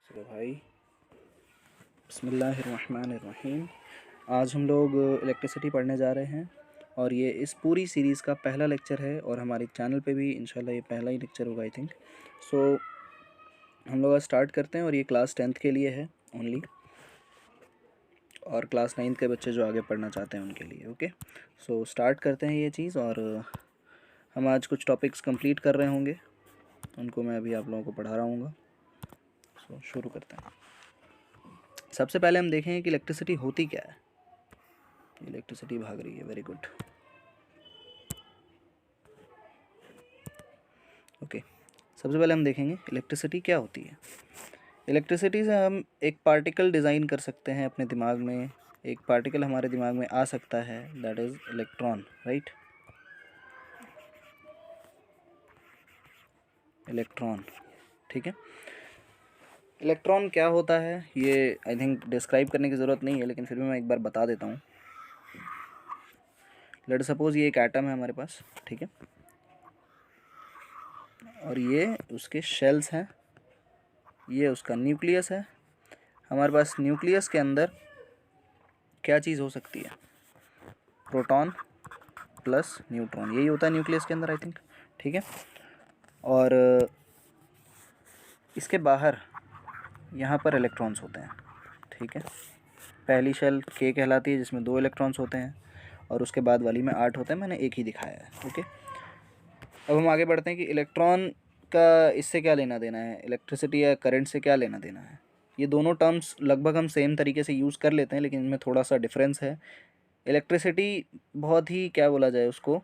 चलो भाई, बिस्मिल्लाहिर्रहमानिर्रहीम। आज हम लोग इलेक्ट्रिसिटी पढ़ने जा रहे हैं और ये इस पूरी सीरीज़ का पहला लेक्चर है और हमारे चैनल पे भी इंशाल्लाह ये पहला ही लेक्चर होगा आई थिंक। सो हम लोग आज स्टार्ट करते हैं और ये क्लास 10th के लिए है ओनली, और क्लास 9th के बच्चे जो आगे पढ़ना चाहते हैं उनके लिए। ओके, सो स्टार्ट करते हैं ये चीज़। और हम आज कुछ टॉपिक्स कंप्लीट कर रहे होंगे, उनको मैं अभी आप लोगों को पढ़ा रहा हूँगा। सो शुरू करते हैं। सबसे पहले हम देखेंगे कि इलेक्ट्रिसिटी होती क्या है। इलेक्ट्रिसिटी भाग रही है, वेरी गुड। ओके, सबसे पहले हम देखेंगे इलेक्ट्रिसिटी क्या होती है। इलेक्ट्रिसिटी से हम एक पार्टिकल डिज़ाइन कर सकते हैं अपने दिमाग में। एक पार्टिकल हमारे दिमाग में आ सकता है, that is electron, right. Electron, ठीक है। इलेक्ट्रॉन क्या होता है ये आई थिंक डिस्क्राइब करने की ज़रूरत नहीं है, लेकिन फिर भी मैं एक बार बता देता हूँ। लेट सपोज ये एक एटम है हमारे पास, ठीक है, और ये उसके शेल्स हैं, ये उसका न्यूक्लियस है। हमारे पास न्यूक्लियस के अंदर क्या चीज़ हो सकती है? प्रोटॉन प्लस न्यूट्रॉन, यही होता है न्यूक्लियस के अंदर आई थिंक, ठीक है। और इसके बाहर यहाँ पर इलेक्ट्रॉन्स होते हैं, ठीक है। पहली शेल के कहलाती है जिसमें 2 इलेक्ट्रॉन्स होते हैं, और उसके बाद वाली में 8 होते हैं, मैंने एक ही दिखाया है। ओके, अब हम आगे बढ़ते हैं कि इलेक्ट्रॉन का इससे क्या लेना देना है, इलेक्ट्रिसिटी या करंट से क्या लेना देना है। ये दोनों टर्म्स लगभग हम सेम तरीके से यूज़ कर लेते हैं, लेकिन इनमें थोड़ा सा डिफरेंस है। इलेक्ट्रिसिटी बहुत ही क्या बोला जाए उसको,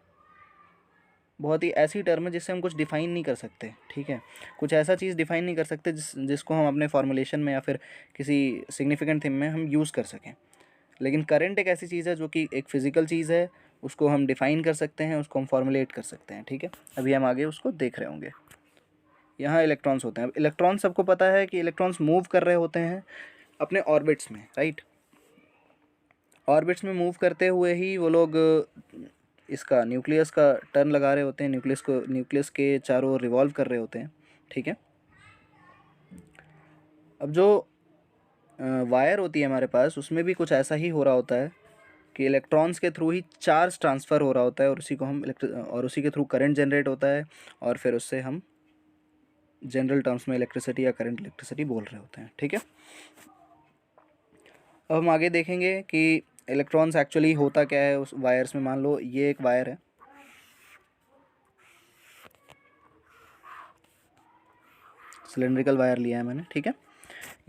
बहुत ही ऐसी टर्म है जिससे हम कुछ डिफ़ाइन नहीं कर सकते, ठीक है। कुछ ऐसा चीज़ डिफ़ाइन नहीं कर सकते जिसको हम अपने फॉर्मुलेशन में या फिर किसी सिग्निफिकेंट थिंग में हम यूज़ कर सकें। लेकिन करंट एक ऐसी चीज़ है जो कि एक फ़िज़िकल चीज़ है, उसको हम डिफ़ाइन कर सकते हैं, उसको हम फॉर्मुलेट कर सकते हैं, ठीक है। अभी हम आगे उसको देख रहे होंगे। यहाँ इलेक्ट्रॉन्स होते हैं। अब इलेक्ट्रॉन सबको पता है कि इलेक्ट्रॉन्स मूव कर रहे होते हैं अपने ऑर्बिट्स में, राइट। ऑर्बिट्स में मूव करते हुए ही वो लोग इसका न्यूक्लियस का टर्न लगा रहे होते हैं, न्यूक्लियस के चारों ओर रिवॉल्व कर रहे होते हैं, ठीक है। अब जो वायर होती है हमारे पास, उसमें भी कुछ ऐसा ही हो रहा होता है कि इलेक्ट्रॉन्स के थ्रू ही चार्ज ट्रांसफ़र हो रहा होता है, और उसी के थ्रू करंट जनरेट होता है, और फिर उससे हम जनरल टर्म्स में इलेक्ट्रिसिटी या करंट इलेक्ट्रिसिटी बोल रहे होते हैं, ठीक है। अब हम आगे देखेंगे कि इलेक्ट्रॉन्स एक्चुअली होता क्या है उस वायर्स में। मान लो ये एक वायर है, सिलेंड्रिकल वायर लिया है मैंने, ठीक है।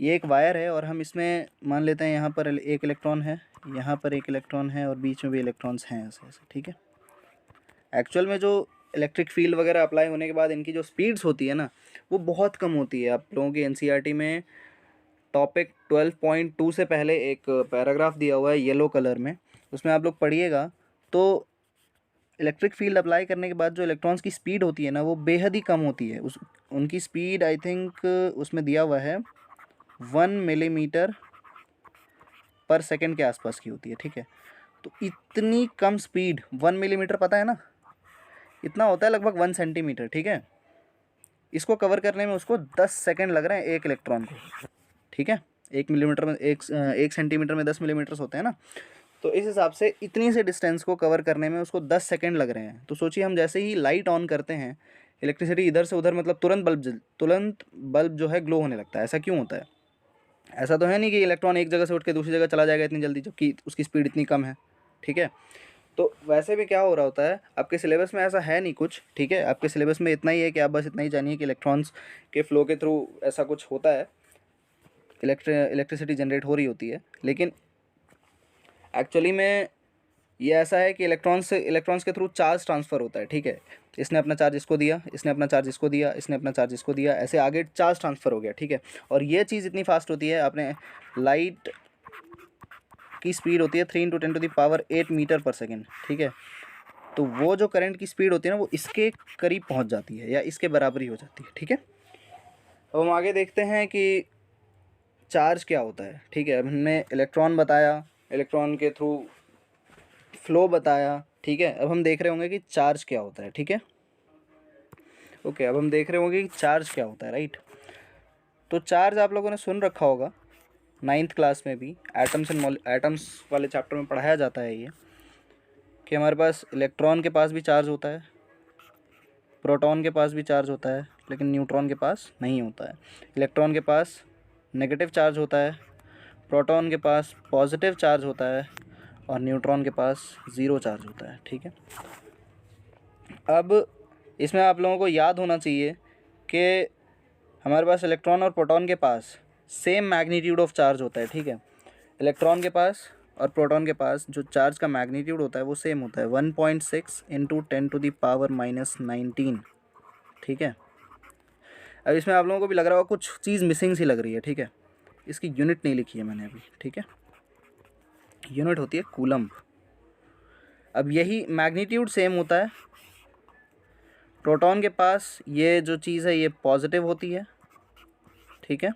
ये एक वायर है और हम इसमें मान लेते हैं यहाँ पर एक इलेक्ट्रॉन है, यहाँ पर एक इलेक्ट्रॉन है, और बीच में भी इलेक्ट्रॉन्स हैं ऐसे ऐसे, ठीक है। एक्चुअल में जो इलेक्ट्रिक फील्ड वगैरह अप्लाई होने के बाद इनकी जो स्पीड्स होती है ना, वो बहुत कम होती है। आप लोगों की एनसीईआरटी में टॉपिक 12.2 से पहले एक पैराग्राफ दिया हुआ है येलो कलर में, उसमें आप लोग पढ़िएगा तो इलेक्ट्रिक फील्ड अप्लाई करने के बाद जो इलेक्ट्रॉन्स की स्पीड होती है ना, वो बेहद ही कम होती है। उनकी स्पीड आई थिंक उसमें दिया हुआ है 1 मिलीमीटर पर सेकेंड के आसपास की होती है, ठीक है। तो इतनी कम स्पीड, 1 मिलीमीटर पता है ना, इतना होता है लगभग 1 सेंटीमीटर, ठीक है। इसको कवर करने में उसको 10 सेकेंड लग रहे हैं एक इलेक्ट्रॉन को, ठीक है। 1 मिलीमीटर में 1 सेंटीमीटर में 10 मिलीमीटर्स होते हैं ना, तो इस हिसाब से इतनी से डिस्टेंस को कवर करने में उसको 10 सेकेंड लग रहे हैं। तो सोचिए, हम जैसे ही लाइट ऑन करते हैं, इलेक्ट्रिसिटी इधर से उधर, मतलब तुरंत बल्ब जो है ग्लो होने लगता है। ऐसा क्यों होता है? ऐसा तो है नहीं कि इलेक्ट्रॉन एक जगह से उठ के दूसरी जगह चला जाएगा इतनी जल्दी, जबकि उसकी स्पीड इतनी कम है, ठीक है। तो वैसे भी क्या हो रहा होता है, आपके सिलेबस में ऐसा है नहीं कुछ, ठीक है। आपके सिलेबस में इतना ही है कि आप बस इतना ही जानिए कि इलेक्ट्रॉन्स के फ्लो के थ्रू ऐसा कुछ होता है, इलेक्ट्रिसिटी जनरेट हो रही होती है। लेकिन एक्चुअली में ये ऐसा है कि इलेक्ट्रॉन्स के थ्रू चार्ज ट्रांसफ़र होता है, ठीक है। इसने अपना चार्ज इसको दिया, इसने अपना चार्ज इसको दिया, इसने अपना चार्ज इसको दिया, ऐसे आगे चार्ज ट्रांसफ़र हो गया, ठीक है। और ये चीज़ इतनी फास्ट होती है, आपने लाइट की स्पीड होती है 3 × 10⁸ मीटर पर सेकेंड, ठीक है। तो वो जो करंट की स्पीड होती है ना, वो इसके करीब पहुंच जाती है या इसके बराबरी हो जाती है, ठीक है। अब हम आगे देखते हैं कि चार्ज क्या होता है, ठीक है। अब हमने इलेक्ट्रॉन बताया, इलेक्ट्रॉन के थ्रू फ्लो बताया, ठीक है। अब हम देख रहे होंगे कि चार्ज क्या होता है, ठीक है। ओके, अब हम देख रहे होंगे कि चार्ज क्या होता है, राइट। तो चार्ज आप लोगों ने सुन रखा होगा 9th क्लास में भी, एटम्स वाले चैप्टर में पढ़ाया जाता है ये, कि हमारे पास इलेक्ट्रॉन के पास भी चार्ज होता है, प्रोटॉन के पास भी चार्ज होता है, लेकिन न्यूट्रॉन के पास नहीं होता है। इलेक्ट्रॉन के पास नेगेटिव चार्ज होता है, प्रोटॉन के पास पॉजिटिव चार्ज होता है, और न्यूट्रॉन के पास ज़ीरो चार्ज होता है। ठीक है, अब इसमें आप लोगों को याद होना चाहिए कि हमारे पास इलेक्ट्रॉन और प्रोटॉन के पास सेम मैग्नीट्यूड ऑफ चार्ज होता है। ठीक है, इलेक्ट्रॉन के पास और प्रोटॉन के पास जो चार्ज का मैग्नीट्यूड होता है वो सेम होता है, 1.6 इंटू 10⁻⁻19। ठीक है, अब इसमें आप लोगों को भी लग रहा होगा कुछ चीज़ मिसिंग सी लग रही है। ठीक है, इसकी यूनिट नहीं लिखी है मैंने अभी। ठीक है, यूनिट होती है कूलम्ब। अब यही मैग्नीट्यूड सेम होता है, प्रोटॉन के पास ये जो चीज़ है ये पॉजिटिव होती है। ठीक है,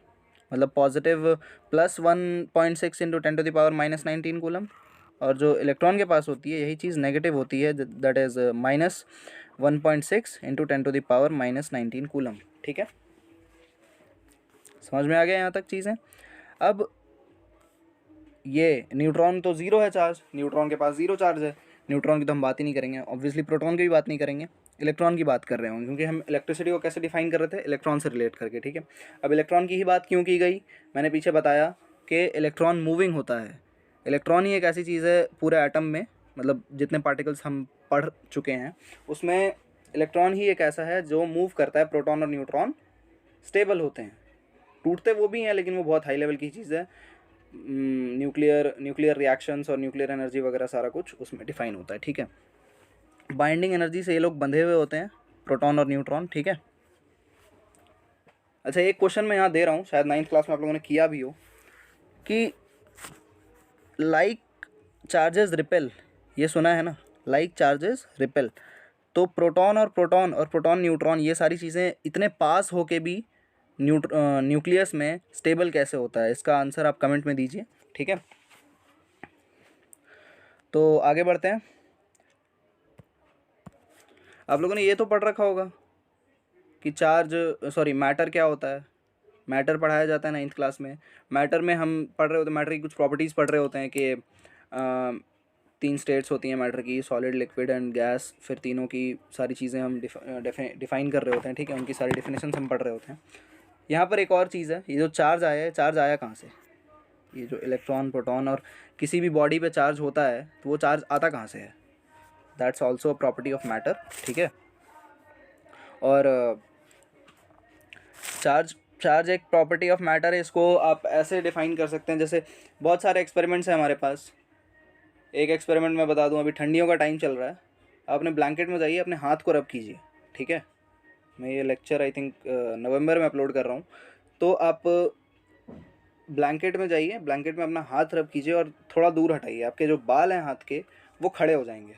मतलब पॉजिटिव प्लस 1.6 इंटू 10⁻⁻19 कूलम, और जो इलेक्ट्रॉन के पास होती है यही चीज़ नेगेटिव होती है, दैट इज़ -1.6 इंटू 10⁻⁻19 कूलम। ठीक है, समझ में आ गया यहाँ तक चीज़ें। अब ये न्यूट्रॉन तो ज़ीरो है चार्ज, न्यूट्रॉन के पास ज़ीरो चार्ज है, न्यूट्रॉन की तो हम बात ही नहीं करेंगे, ऑब्वियसली प्रोटॉन की भी बात नहीं करेंगे, इलेक्ट्रॉन की बात कर रहे होंगे, क्योंकि हम इलेक्ट्रिसिटी को कैसे डिफाइन कर रहे थे, इलेक्ट्रॉन से रिलेट करके। ठीक है, अब इलेक्ट्रॉन की ही बात क्यों की गई, मैंने पीछे बताया कि इलेक्ट्रॉन मूविंग होता है। इलेक्ट्रॉन ही एक ऐसी चीज़ है पूरे एटम में, मतलब जितने पार्टिकल्स हम पढ़ चुके हैं उसमें इलेक्ट्रॉन ही एक ऐसा है जो मूव करता है। प्रोटॉन और न्यूट्रॉन स्टेबल होते हैं, टूटते वो भी हैं लेकिन वो बहुत हाई लेवल की चीज़ है। न्यूक्लियर रिएक्शंस और न्यूक्लियर एनर्जी वगैरह सारा कुछ उसमें डिफाइन होता है। ठीक है, बाइंडिंग एनर्जी से ये लोग बंधे हुए होते हैं, प्रोटॉन और न्यूट्रॉन। ठीक है, अच्छा एक क्वेश्चन मैं यहाँ दे रहा हूँ, शायद 9th क्लास में आप लोगों ने किया भी हो, कि लाइक चार्जेस रिपेल, ये सुना है ना, लाइक चार्जेस रिपेल। तो प्रोटॉन न्यूट्रॉन ये सारी चीज़ें इतने पास होके भी न्यूक्लियस में स्टेबल कैसे होता है, इसका आंसर आप कमेंट में दीजिए। ठीक है, तो आगे बढ़ते हैं। आप लोगों ने ये तो पढ़ रखा होगा कि मैटर क्या होता है। मैटर पढ़ाया जाता है 9th क्लास में। मैटर में हम पढ़ रहे होते हैं, मैटर की कुछ प्रॉपर्टीज़ पढ़ रहे होते हैं कि 3 स्टेट्स होती हैं मैटर की, सॉलिड, लिक्विड एंड गैस। फिर तीनों की सारी चीज़ें हम डिफाइन कर रहे होते हैं। ठीक है, उनकी सारी डेफिनेशन हम पढ़ रहे होते हैं। यहाँ पर एक और चीज़ है, ये जो चार्ज आया कहाँ से, ये जो इलेक्ट्रॉन, प्रोटॉन और किसी भी बॉडी पे चार्ज होता है तो वो चार्ज आता कहाँ से है, that's also a property of matter. ठीक है, और चार्ज एक प्रॉपर्टी ऑफ मैटर है। इसको आप ऐसे डिफाइन कर सकते हैं, जैसे बहुत सारे एक्सपेरिमेंट्स हैं हमारे पास। एक एक्सपेरिमेंट मैं बता दूं, अभी ठंडियों का टाइम चल रहा है, आप अपने ब्लैंकेट में जाइए, अपने हाथ को रब कीजिए। ठीक है, मैं ये लेक्चर आई थिंक नवंबर में अपलोड कर रहा हूँ, तो आप ब्लैंकेट में जाइए, ब्लैंकेट में अपना हाथ रब कीजिए और थोड़ा दूर हटाइए, आपके जो बाल हैं हाथ के वो खड़े हो जाएंगे।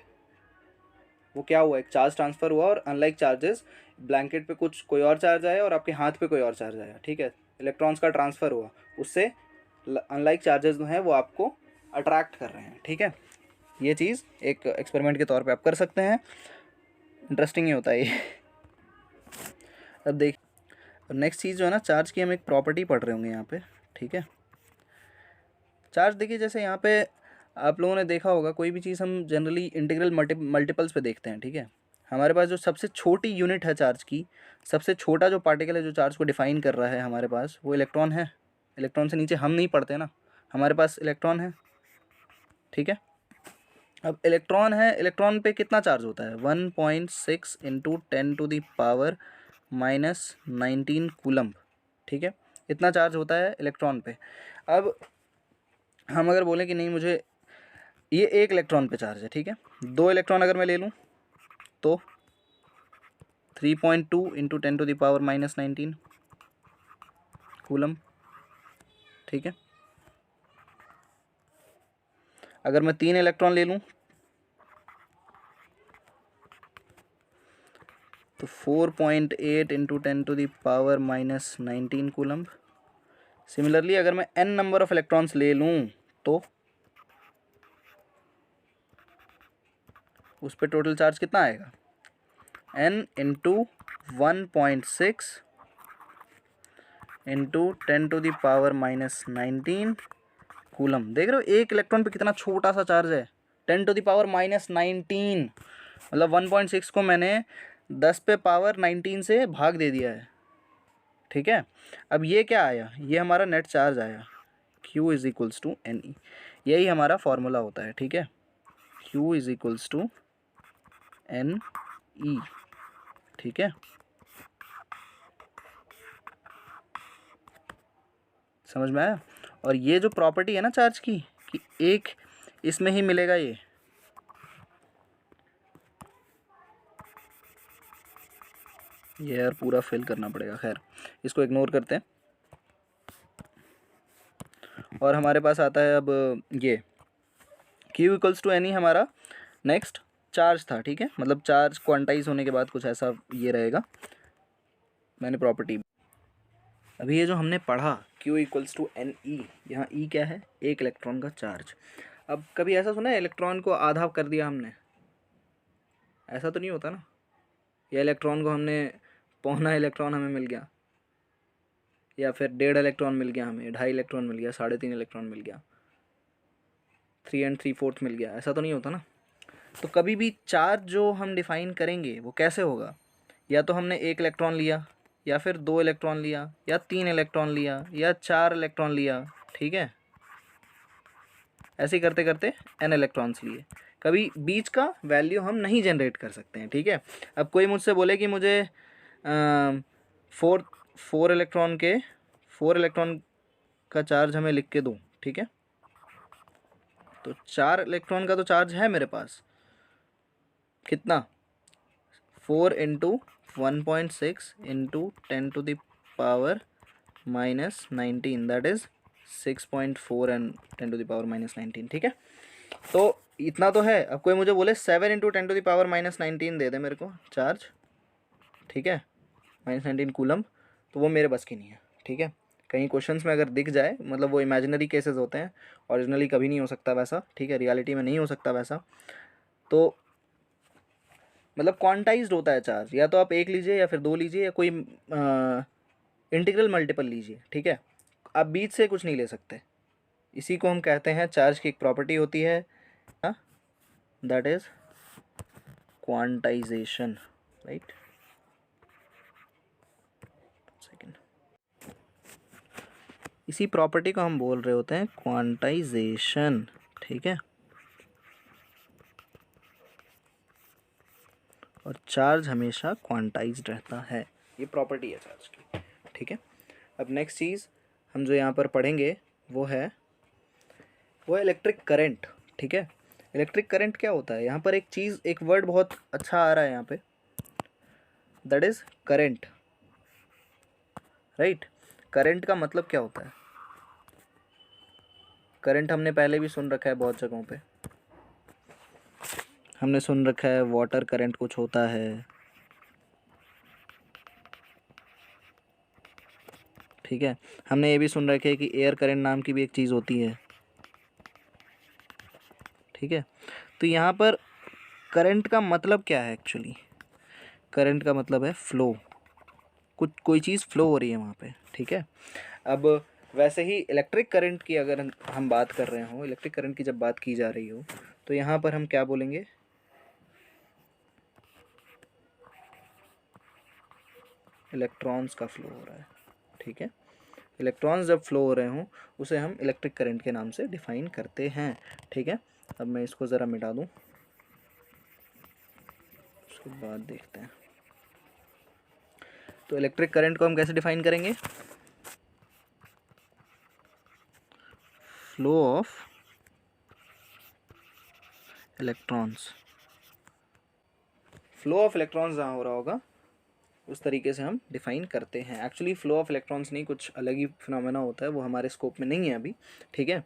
वो क्या हुआ, एक चार्ज ट्रांसफ़र हुआ, और अनलाइक चार्जेस ब्लैंकेट पे कोई और चार्ज आया और आपके हाथ पे कोई और चार्ज आया। ठीक है, इलेक्ट्रॉन्स का ट्रांसफ़र हुआ, उससे अनलाइक चार्जेस जो हैं वो आपको अट्रैक्ट कर रहे हैं। ठीक है, ये चीज़ एक एक्सपेरिमेंट के तौर पे आप कर सकते हैं, इंटरेस्टिंग ही होता है ये। अब देख, नेक्स्ट चीज़ जो है ना, चार्ज की हम एक प्रॉपर्टी पढ़ रहे होंगे यहाँ पे। ठीक है, चार्ज देखिए, जैसे यहाँ पे आप लोगों ने देखा होगा, कोई भी चीज़ हम जनरली इंटीग्रल मल्टीपल्स पे देखते हैं। ठीक है, हमारे पास जो सबसे छोटी यूनिट है चार्ज की, सबसे छोटा जो पार्टिकल है जो चार्ज को डिफाइन कर रहा है हमारे पास, वो इलेक्ट्रॉन है। इलेक्ट्रॉन से नीचे हम नहीं पढ़ते ना, हमारे पास इलेक्ट्रॉन है। ठीक है, अब इलेक्ट्रॉन है, इलेक्ट्रॉन पे कितना चार्ज होता है, 1.6 इंटू 10⁻⁻19 कूलम्ब। ठीक है, इतना चार्ज होता है इलेक्ट्रॉन पे। अब हम अगर बोलें कि नहीं, मुझे ये एक इलेक्ट्रॉन पे चार्ज है, ठीक है, 2 इलेक्ट्रॉन अगर मैं ले लूँ तो 3.2 इंटू 10⁻⁻19 कूलम। ठीक है, अगर मैं 3 इलेक्ट्रॉन ले लूँ तो 4.8 इंटू 10⁻⁻19 कूलम। सिमिलरली अगर मैं n नंबर ऑफ इलेक्ट्रॉन्स ले लूँ तो उस पर टोटल चार्ज कितना आएगा, n इंटू 1.6 इंटू 10⁻⁻19 कूलम। देख रहे हो एक इलेक्ट्रॉन पे कितना छोटा सा चार्ज है, 10⁻⁻19, मतलब 1.6 को मैंने 10⁻⁹ से भाग दे दिया है। ठीक है, अब ये क्या आया, ये हमारा नेट चार्ज आया, Q is equals to NE। यही हमारा फॉर्मूला होता है। ठीक है, Q is equals to NE। ठीक है, समझ में आया। और ये जो प्रॉपर्टी है ना चार्ज की, कि एक इसमें ही मिलेगा, ये यार पूरा फिल करना पड़ेगा, खैर इसको इग्नोर करते हैं। और हमारे पास आता है अब ये Q इक्वल्स टू NE हमारा नेक्स्ट चार्ज था। ठीक है, मतलब चार्ज क्वांटाइज होने के बाद कुछ ऐसा ये रहेगा। मैंने प्रॉपर्टी अभी ये जो हमने पढ़ा Q इक्वल्स टू NE, यहाँ E क्या है, एक इलेक्ट्रॉन का चार्ज। अब कभी ऐसा सुना है इलेक्ट्रॉन को आधा कर दिया हमने, ऐसा तो नहीं होता ना, या इलेक्ट्रॉन को हमने पौना इलेक्ट्रॉन हमें मिल गया, या फिर 1.5 इलेक्ट्रॉन मिल गया हमें, 2.5 इलेक्ट्रॉन मिल गया, 3.5 इलेक्ट्रॉन मिल गया, 3 3/4 मिल गया, ऐसा तो नहीं होता ना। तो कभी भी चार्ज जो हम डिफ़ाइन करेंगे वो कैसे होगा, या तो हमने 1 इलेक्ट्रॉन लिया, या फिर 2 इलेक्ट्रॉन लिया, या 3 इलेक्ट्रॉन लिया, या 4 इलेक्ट्रॉन लिया। ठीक है, ऐसे ही करते करते n इलेक्ट्रॉन्स लिए, कभी बीच का वैल्यू हम नहीं जनरेट कर सकते हैं। ठीक है, अब कोई मुझसे बोले कि मुझे 4 इलेक्ट्रॉन का चार्ज हमें लिख के दो। ठीक है, तो 4 इलेक्ट्रॉन का तो चार्ज है मेरे पास, कितना, 4 into 1.6 into 10⁻⁻⁹ that is 6.4 and 10⁻⁻19। ठीक है, तो इतना तो है। अब कोई मुझे बोले 7 इंटू 10⁻⁻19 दे दे मेरे को चार्ज, ठीक है, -19 कूलम, तो वो मेरे बस की नहीं है। ठीक है, कहीं क्वेश्चंस में अगर दिख जाए, मतलब वो इमेजिनरी केसेस होते हैं, ओरिजिनली कभी नहीं हो सकता वैसा। ठीक है, रियलिटी में नहीं हो सकता वैसा। तो मतलब क्वांटाइज्ड होता है चार्ज, या तो आप 1 लीजिए, या फिर 2 लीजिए, या कोई इंटीग्रल मल्टीपल लीजिए। ठीक है, आप बीच से कुछ नहीं ले सकते। इसी को हम कहते हैं, चार्ज की एक प्रॉपर्टी होती है, that is quantization, right. Second, इसी प्रॉपर्टी को हम बोल रहे होते हैं क्वांटाइजेशन। ठीक है, और चार्ज हमेशा क्वांटाइज्ड रहता है, ये प्रॉपर्टी है चार्ज की। ठीक है, अब नेक्स्ट चीज़ हम जो यहाँ पर पढ़ेंगे वो है इलेक्ट्रिक करंट। ठीक है, इलेक्ट्रिक करंट क्या होता है, यहाँ पर एक चीज़, एक वर्ड बहुत अच्छा आ रहा है यहाँ पे, that is current, right. Current का मतलब क्या होता है, करंट हमने पहले भी सुन रखा है बहुत जगहों पे, हमने सुन रखा है वाटर करंट कुछ होता है। ठीक है, हमने ये भी सुन रखे है कि एयर करंट नाम की भी एक चीज़ होती है। ठीक है, तो यहाँ पर करंट का मतलब क्या है एक्चुअली, करंट का मतलब है फ्लो, कुछ कोई चीज़ फ्लो हो रही है वहाँ पे। ठीक है, अब वैसे ही इलेक्ट्रिक करंट की अगर हम बात कर रहे हो, इलेक्ट्रिक करंट की जब बात की जा रही हो, तो यहाँ पर हम क्या बोलेंगे, इलेक्ट्रॉन्स का फ्लो हो रहा है। ठीक है, इलेक्ट्रॉन्स जब फ्लो हो रहे हों उसे हम इलेक्ट्रिक करंट के नाम से डिफाइन करते हैं। ठीक है, अब मैं इसको ज़रा मिटा दूँ, उसके बाद देखते हैं। तो इलेक्ट्रिक करंट को हम कैसे डिफाइन करेंगे, flow of electrons, flow of electrons जहाँ हो रहा होगा उस तरीके से हम डिफ़ाइन करते हैं। एक्चुअली फ़्लो ऑफ इलेक्ट्रॉन्स नहीं, कुछ अलग ही फिनोमेना होता है, वो हमारे स्कोप में नहीं है अभी। ठीक है,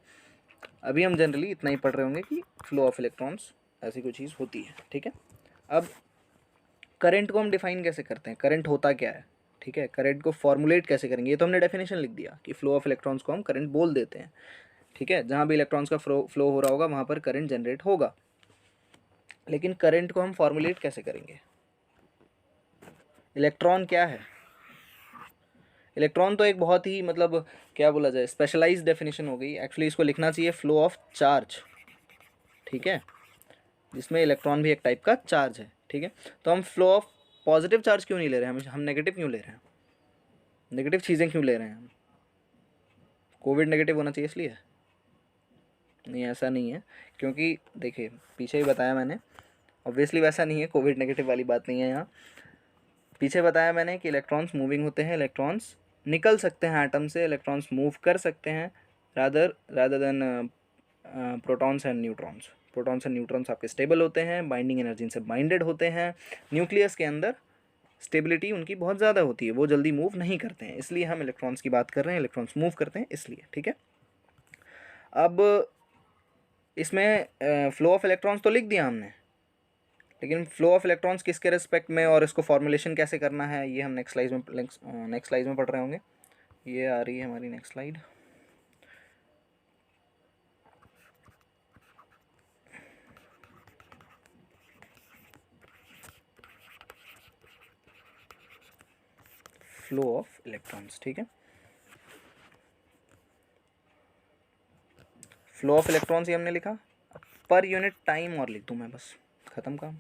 अभी हम जनरली इतना ही पढ़ रहे होंगे कि फ़्लो ऑफ इलेक्ट्रॉन्स ऐसी कोई चीज़ होती है। ठीक है, अब करंट को हम डिफ़ाइन कैसे करते हैं, करंट होता क्या है। ठीक है, करंट को फॉर्मुलेट कैसे करेंगे, ये तो हमने डेफिनेशन लिख दिया कि फ़्लो ऑफ इलेक्ट्रॉन्स को हम करंट बोल देते हैं। ठीक है, जहाँ भी इलेक्ट्रॉन्स का फ्लो हो रहा होगा वहाँ पर करंट जनरेट होगा, लेकिन करंट को हम फॉर्मुलेट कैसे करेंगे, इलेक्ट्रॉन क्या है, इलेक्ट्रॉन तो एक बहुत ही मतलब क्या बोला जाए स्पेशलाइज्ड डेफिनेशन हो गई। एक्चुअली इसको लिखना चाहिए फ्लो ऑफ चार्ज, ठीक है, जिसमें इलेक्ट्रॉन भी एक टाइप का चार्ज है, ठीक है। तो हम फ्लो ऑफ पॉजिटिव चार्ज क्यों नहीं ले रहे हैं, हम नेगेटिव क्यों ले रहे हैं, नेगेटिव चीज़ें क्यों ले रहे हैं हम? कोविड नेगेटिव होना चाहिए इसलिए? नहीं, ऐसा नहीं है, क्योंकि देखिए पीछे ही बताया मैंने, ऑब्वियसली वैसा नहीं है, कोविड नेगेटिव वाली बात नहीं है यहाँ। पीछे बताया मैंने कि इलेक्ट्रॉन्स मूविंग होते हैं, इलेक्ट्रॉन्स निकल सकते हैं एटम से, इलेक्ट्रॉन्स मूव कर सकते हैं rather than protons and neutrons. Protons and neutrons आपके स्टेबल होते हैं, बाइंडिंग एनर्जी से बाइंडेड होते हैं, न्यूक्लियस के अंदर स्टेबिलिटी उनकी बहुत ज़्यादा होती है, वो जल्दी मूव नहीं करते हैं, इसलिए हम इलेक्ट्रॉन्स की बात कर रहे हैं, इलेक्ट्रॉन्स मूव करते हैं इसलिए, ठीक है। अब इसमें फ्लो ऑफ इलेक्ट्रॉन्स तो लिख दिया हमने, लेकिन फ्लो ऑफ इलेक्ट्रॉन्स किसके रिस्पेक्ट में और इसको फॉर्मुलेशन कैसे करना है ये हम नेक्स्ट स्लाइड में पढ़ रहे होंगे। ये आ रही है हमारी next slide. Flow of electrons, ठीक है। फ्लो ऑफ इलेक्ट्रॉन्स ये हमने लिखा, पर यूनिट टाइम और लिख दूँ मैं, बस ख़त्म काम।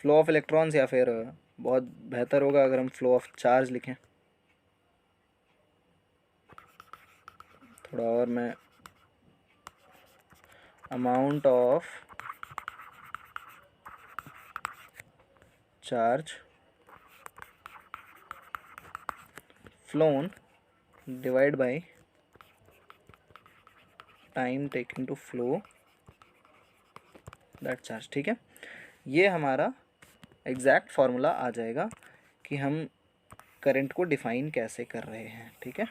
फ्लो ऑफ इलेक्ट्रॉन्स, या फिर बहुत बेहतर होगा अगर हम फ्लो ऑफ चार्ज लिखें, थोड़ा और मैं, amount of charge flown divide by time taken to flow that charge, ठीक है। ये हमारा एग्जैक्ट फार्मूला आ जाएगा कि हम करंट को डिफाइन कैसे कर रहे हैं, ठीक है।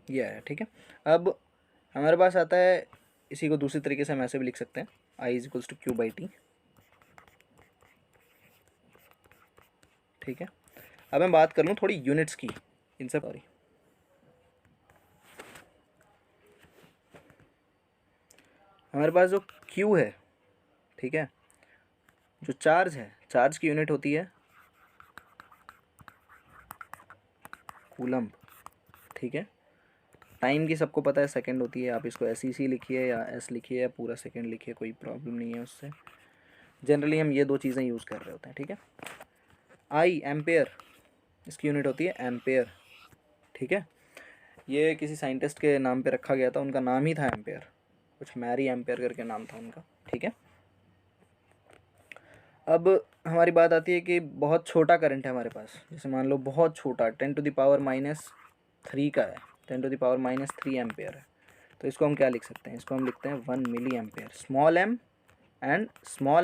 ये है, ठीक है। अब हमारे पास आता है, इसी को दूसरी तरीके से हम ऐसे भी लिख सकते हैं, I is equals to Q by T, ठीक है। अब मैं बात कर लूँ थोड़ी यूनिट्स की, इन सब, सॉरी, हमारे पास जो Q है, ठीक है, जो चार्ज है, चार्ज की यूनिट होती है कूलम्ब, ठीक है। टाइम की सबको पता है सेकंड होती है, आप इसको SEC लिखिए या S लिखिए या पूरा सेकंड लिखिए, कोई प्रॉब्लम नहीं है उससे। जनरली हम ये दो चीज़ें यूज़ कर रहे होते हैं, ठीक है। I एम्पेयर, इसकी यूनिट होती है एम्पेयर, ठीक है। ये किसी साइंटिस्ट के नाम पे रखा गया था, उनका नाम ही था एम्पेयर, कुछ मैरी एम्पेयर करके नाम था उनका, ठीक है। अब हमारी बात आती है कि बहुत छोटा करंट है हमारे पास, जैसे मान लो बहुत छोटा 10⁻³ का है, 10⁻³ एम्पेयर है, तो इसको हम क्या लिख सकते हैं, इसको हम लिखते हैं 1 milli ampere, small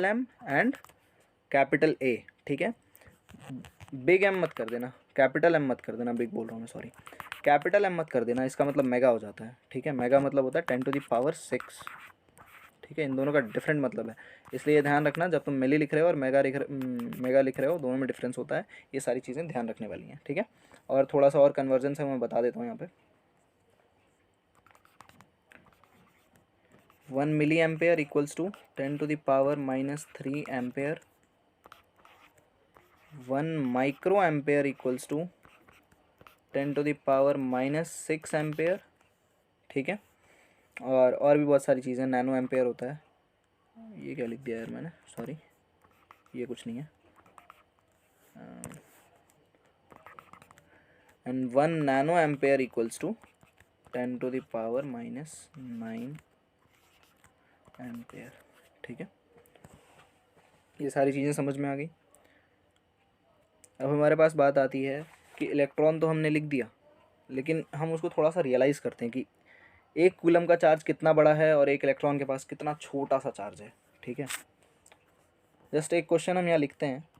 M and capital A, ठीक है। बिग एम मत कर देना, कैपिटल एम मत कर देना, बिग बोल रहा हूँ मैं, सॉरी, कैपिटल एम मत कर देना, इसका मतलब मेगा हो जाता है, ठीक है। मेगा मतलब होता है 10⁻⁶, ठीक है। इन दोनों का डिफरेंट मतलब है, इसलिए ध्यान रखना जब तुम मिली लिख रहे हो और मेगा लिख रहे हो, दोनों में डिफरेंस होता है, ये सारी चीज़ें ध्यान रखने वाली हैं, ठीक है। और थोड़ा सा और कन्वर्जन से मैं बता देता हूँ यहाँ पे, 1 milli ampere equals to 10⁻³ ampere, 1 micro ampere equals to 10⁻⁻6 ampere, ठीक है। और भी बहुत सारी चीज़ें, नैनो एम्पेयर होता है, ये क्या लिख दिया यार मैंने, सॉरी, ये कुछ नहीं है, and 1 nano ampere equals to 10⁻⁹ ampere, ठीक है। ये सारी चीज़ें समझ में आ गई। अब हमारे पास बात आती है कि इलेक्ट्रॉन तो हमने लिख दिया, लेकिन हम उसको थोड़ा सा रियलाइज़ करते हैं कि एक कूलम का चार्ज कितना बड़ा है और एक इलेक्ट्रॉन के पास कितना छोटा सा चार्ज है, ठीक है। जस्ट एक क्वेश्चन हम यहाँ लिखते हैं,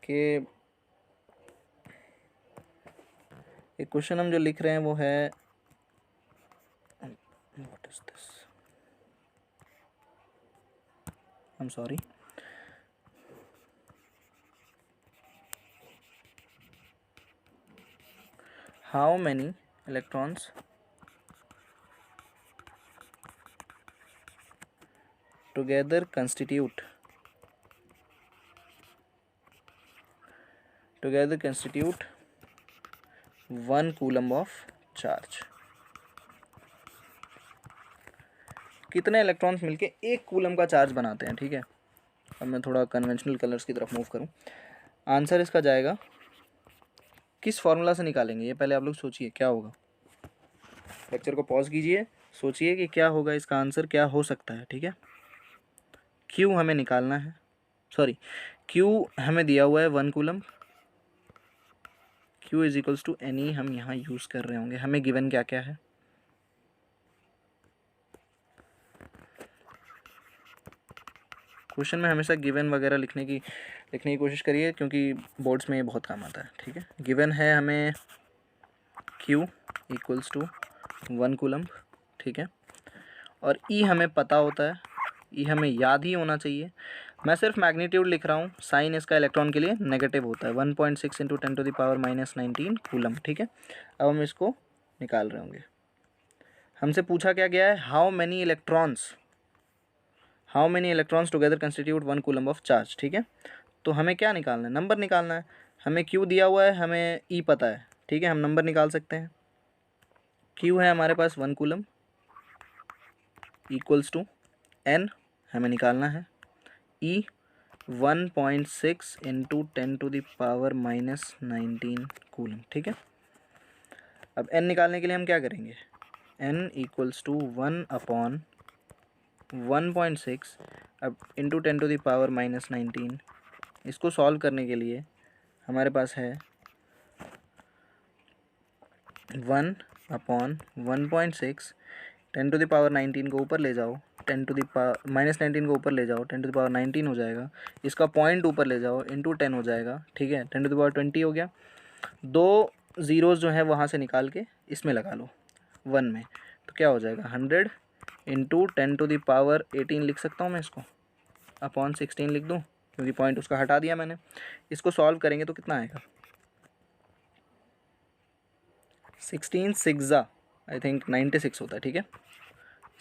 कि एक क्वेश्चन हम जो लिख रहे हैं वो है, what is this, I am sorry, how many electrons together constitute 1 coulomb of charge. कितने इलेक्ट्रॉन्स मिलके 1 कूलम का चार्ज बनाते हैं, ठीक है। अब मैं थोड़ा कन्वेंशनल कलर्स की तरफ मूव करूं। आंसर इसका जाएगा, किस फॉर्मूला से निकालेंगे ये पहले आप लोग सोचिए क्या होगा। लेक्चर को पॉज कीजिए, सोचिए कि क्या होगा, इसका आंसर क्या हो सकता है, ठीक है। क्यू हमें निकालना है, सॉरी क्यू हमें दिया हुआ है 1 coulomb. Q is equals to any हम यहाँ यूज़ कर रहे होंगे। हमें गिवन क्या क्या है, क्वेश्चन में हमेशा गिवन वगैरह लिखने की कोशिश करिए, क्योंकि बोर्ड्स में ये बहुत काम आता है, ठीक है। गिवन है हमें Q इक्वल्स टू 1 कूलम, ठीक है। और E हमें पता होता है, E हमें याद ही होना चाहिए। मैं सिर्फ मैग्नीट्यूड लिख रहा हूँ, साइन इसका इलेक्ट्रॉन के लिए नेगेटिव होता है, 1.6 इंटू 10⁻⁻19 कूलम, ठीक है। अब हम इसको निकाल रहे होंगे। हमसे पूछा क्या गया है, how many electrons together constitute 1 coulomb of charge, ठीक है। तो हमें क्या निकालना है, नंबर निकालना है। हमें Q दिया हुआ है, हमें E पता है, ठीक है। हम नंबर निकाल सकते हैं। Q है हमारे पास 1 कूलम इक्वल्स टू N हमें निकालना है, E 1.6 इंटू 10⁻⁻19 कूलम, ठीक है। अब N निकालने के लिए हम क्या करेंगे, N इक्वल्स टू 1/1.6 अब इंटू 10⁻⁻19। इसको सॉल्व करने के लिए हमारे पास है 1/1.6, 10⁻19 को ऊपर ले जाओ, 10⁻−19 को ऊपर ले जाओ, 10⁻19 हो जाएगा। इसका पॉइंट ऊपर ले जाओ, इंटू 10 हो जाएगा, ठीक है। 10⁻20 हो गया। 2 ज़ीरोज़ जो है वहाँ से निकाल के इसमें लगा लो 1 में, तो क्या हो जाएगा 100 इंटू 10⁻18 लिख सकता हूँ मैं इसको, अपॉन 16 लिख दूँ, क्योंकि पॉइंट उसका हटा दिया मैंने। इसको सॉल्व करेंगे तो कितना आएगा, 16 6 आई थिंक 96 होता है, ठीक है।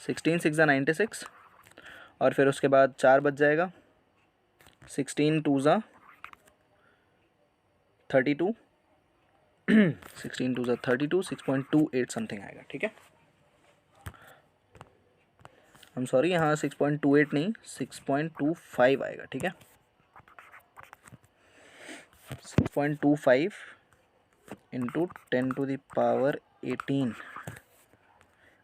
16 6 96, और फिर उसके बाद 4 बच जाएगा, 16 2 32, 16 2 32, 6.28 समथिंग आएगा, ठीक है। हम सॉरी, यहाँ 6.28 नहीं 6.25 आएगा, ठीक है। 6.25 इंटू 10⁻18।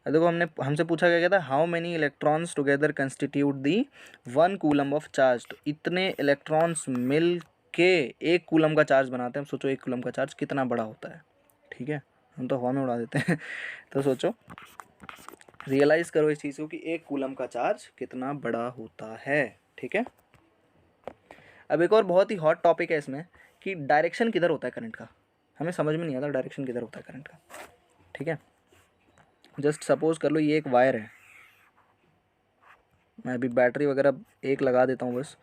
देखो हमसे पूछा गया था how many electrons together constitute the 1 coulomb of charge. तो इतने इलेक्ट्रॉन्स मिल के 1 कूलम का चार्ज बनाते हैं। सोचो 1 कूलम का चार्ज कितना बड़ा होता है, ठीक है। हम तो हवा में उड़ा देते हैं तो सोचो, रियलाइज़ करो इस चीज़ को कि 1 कूलम का चार्ज कितना बड़ा होता है, ठीक है। अब एक और बहुत ही हॉट टॉपिक है इसमें कि डायरेक्शन किधर होता है करंट का। हमें समझ में नहीं आता डायरेक्शन किधर होता है करंट का, ठीक है। जस्ट सपोज कर लो ये एक वायर है, मैं अभी बैटरी वगैरह एक लगा देता हूँ बस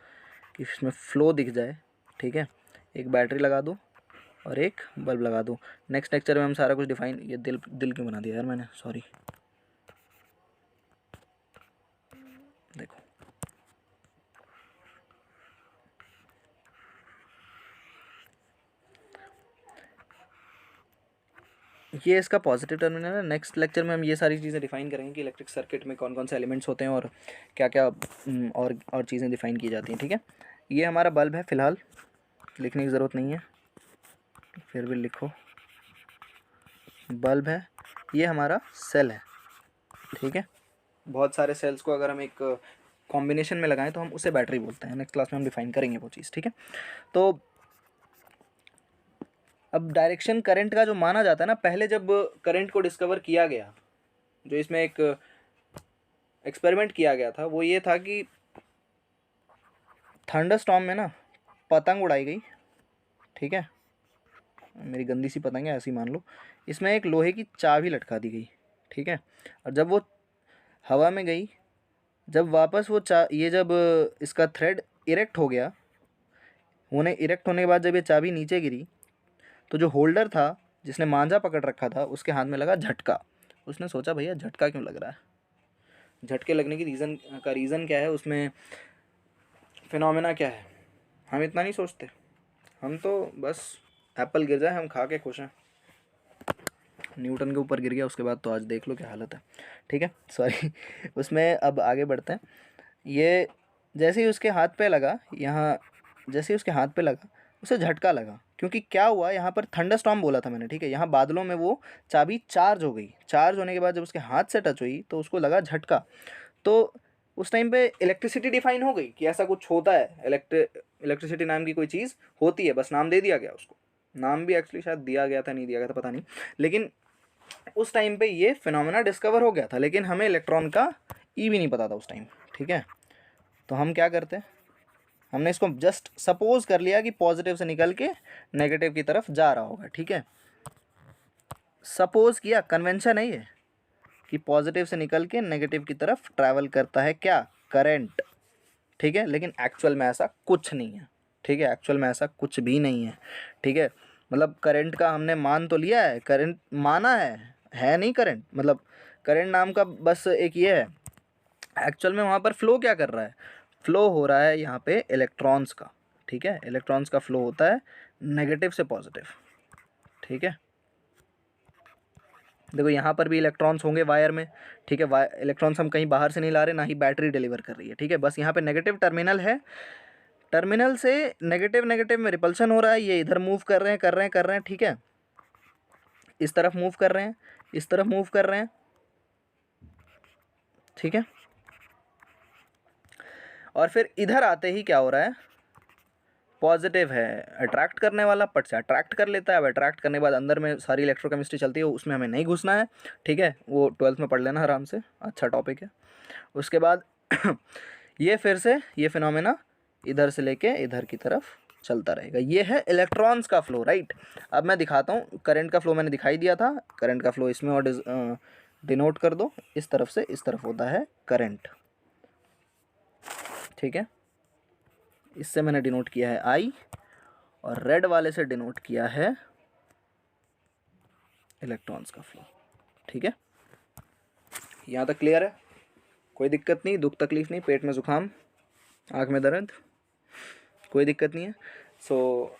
कि इसमें फ़्लो दिख जाए, ठीक है। एक बैटरी लगा दो और एक बल्ब लगा दो। नेक्स्ट लेक्चर में हम सारा कुछ डिफाइन, ये दिल क्यों बना दिया यार मैंने, सॉरी। देखो ये इसका पॉजिटिव टर्मिनल है। नेक्स्ट लेक्चर में हम ये सारी चीज़ें डिफाइन करेंगे कि इलेक्ट्रिक सर्किट में कौन कौन से एलिमेंट्स होते हैं और क्या क्या और चीज़ें डिफाइन की जाती हैं, ठीक है। ये हमारा बल्ब है, फ़िलहाल लिखने की ज़रूरत नहीं है, फिर भी लिखो, बल्ब है। ये हमारा सेल है, ठीक है। बहुत सारे सेल्स को अगर हम एक कॉम्बिनेशन में लगाएं तो हम उसे बैटरी बोलते हैं। नेक्स्ट क्लास में हम डिफाइन करेंगे वो चीज़, ठीक है। तो अब डायरेक्शन करंट का जो माना जाता है ना, पहले जब करंट को डिस्कवर किया गया, जो इसमें एक एक्सपेरिमेंट किया गया था, वो ये था कि थंडरस्टॉर्म में ना पतंग उड़ाई गई, ठीक है। मेरी गंदी सी पतंग है ऐसी मान लो। इसमें एक लोहे की चाबी लटका दी गई, ठीक है। और जब वो हवा में गई, जब वापस वो जब इसका थ्रेड इरेक्ट हो गया, इरेक्ट होने के बाद जब ये चाबी नीचे गिरी, तो जो होल्डर था जिसने मांझा पकड़ रखा था उसके हाथ में लगा झटका। उसने सोचा भैया झटका क्यों लग रहा है, झटके लगने की रीज़न क्या है, उसमें फिनोमेना क्या है। हम इतना नहीं सोचते, हम तो बस एप्पल गिर जाए हम खा के खुश हैं। न्यूटन के ऊपर गिर गया उसके बाद तो आज देख लो क्या हालत है। ठीक है, सॉरी उसमें अब आगे बढ़ते हैं। ये जैसे ही उसके हाथ पे लगा, यहाँ जैसे ही उसके हाथ पे लगा उसे झटका लगा, क्योंकि क्या हुआ यहाँ पर थंडरस्टॉर्म बोला था मैंने, ठीक है। यहाँ बादलों में वो चाबी चार्ज हो गई, चार्ज होने के बाद जब उसके हाथ से टच हुई तो उसको लगा झटका। तो उस टाइम पे इलेक्ट्रिसिटी डिफाइन हो गई कि ऐसा कुछ होता है, इलेक्ट्रिसिटी नाम की कोई चीज़ होती है, बस नाम दे दिया गया उसको। नाम भी एक्चुअली शायद दिया गया था, नहीं दिया गया था पता नहीं, लेकिन उस टाइम पे ये फिनोमेना डिस्कवर हो गया था, लेकिन हमें इलेक्ट्रॉन का ई भी नहीं पता था उस टाइम। ठीक है, तो हम क्या करते हैं, हमने इसको जस्ट सपोज कर लिया कि पॉजिटिव से निकल के नेगेटिव की तरफ जा रहा होगा। ठीक है, सपोज किया, कन्वेंशन है ये कि पॉजिटिव से निकल के नेगेटिव की तरफ ट्रैवल करता है क्या, करंट। ठीक है, लेकिन एक्चुअल में ऐसा कुछ नहीं है। ठीक है, एक्चुअल में ऐसा कुछ भी नहीं है। ठीक है, मतलब करंट का हमने मान तो लिया है, करंट माना है नहीं करंट, मतलब करंट नाम का बस एक ये है। एक्चुअल में वहाँ पर फ्लो क्या कर रहा है, फ्लो हो रहा है यहाँ पे इलेक्ट्रॉन्स का। ठीक है, इलेक्ट्रॉन्स का फ्लो होता है नेगेटिव से पॉजिटिव। ठीक है, देखो यहाँ पर भी इलेक्ट्रॉन्स होंगे वायर में। ठीक है, इलेक्ट्रॉन्स हम कहीं बाहर से नहीं ला रहे, ना ही बैटरी डिलीवर कर रही है। ठीक है, बस यहाँ पे नेगेटिव टर्मिनल है, टर्मिनल से नेगेटिव नेगेटिव में रिपल्शन हो रहा है, ये इधर मूव कर रहे हैं कर रहे हैं कर रहे हैं। ठीक है, इस तरफ मूव कर रहे हैं, इस तरफ मूव कर रहे हैं। ठीक है, और फिर इधर आते ही क्या हो रहा है, पॉजिटिव है, अट्रैक्ट करने वाला, पट से अट्रैक्ट कर लेता है। अब अट्रैक्ट करने के बाद अंदर में सारी इलेक्ट्रोकेमिस्ट्री चलती है, उसमें हमें नहीं घुसना है। ठीक है, वो 12th में पढ़ लेना आराम से, अच्छा टॉपिक है। उसके बाद ये फिर से ये फिनोमेना इधर से लेके इधर की तरफ चलता रहेगा। ये है इलेक्ट्रॉन्स का फ्लो, राइट। अब मैं दिखाता हूँ, करंट का फ्लो मैंने दिखाई दिया था, करंट का फ्लो इसमें और डिनोट कर दो, इस तरफ से इस तरफ होता है करंट। ठीक है, इससे मैंने डिनोट किया है आई, और रेड वाले से डिनोट किया है इलेक्ट्रॉन्स का फ्लो। ठीक है, यहाँ तक क्लियर है, कोई दिक्कत नहीं, दुख तकलीफ नहीं, पेट में ज़ुकाम, आँख में दर्द, कोई दिक्कत नहीं है। सो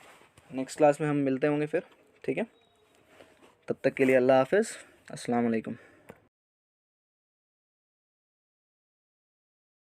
नेक्स्ट क्लास में हम मिलते होंगे फिर। ठीक है, तब तक के लिए अल्लाह हाफिज़, अस्सलाम वालेकुम।